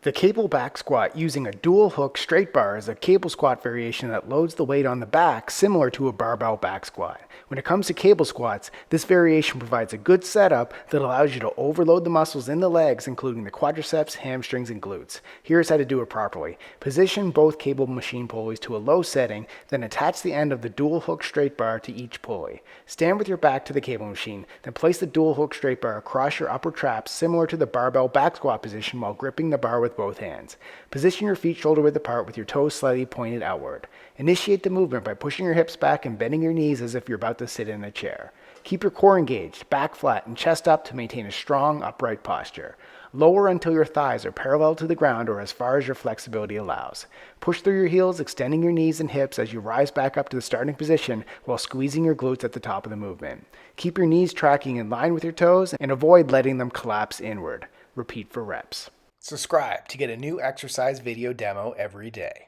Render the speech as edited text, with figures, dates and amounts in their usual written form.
The cable back squat using a dual hook straight bar is a cable squat variation that loads the weight on the back similar to a barbell back squat. When it comes to cable squats, this variation provides a good setup that allows you to overload the muscles in the legs, including the quadriceps, hamstrings, and glutes. Here's how to do it properly. Position both cable machine pulleys to a low setting, then attach the end of the dual hook straight bar to each pulley. Stand with your back to the cable machine, then place the dual hook straight bar across your upper traps similar to the barbell back squat position while gripping the bar with both hands. Position your feet shoulder width apart with your toes slightly pointed outward. Initiate the movement by pushing your hips back and bending your knees as if you're about to sit in a chair. Keep your core engaged, back flat, and chest up to maintain a strong, upright posture. Lower until your thighs are parallel to the ground or as far as your flexibility allows. Push through your heels, extending your knees and hips as you rise back up to the starting position while squeezing your glutes at the top of the movement. Keep your knees tracking in line with your toes and avoid letting them collapse inward. Repeat for reps. Subscribe to get a new exercise video demo every day.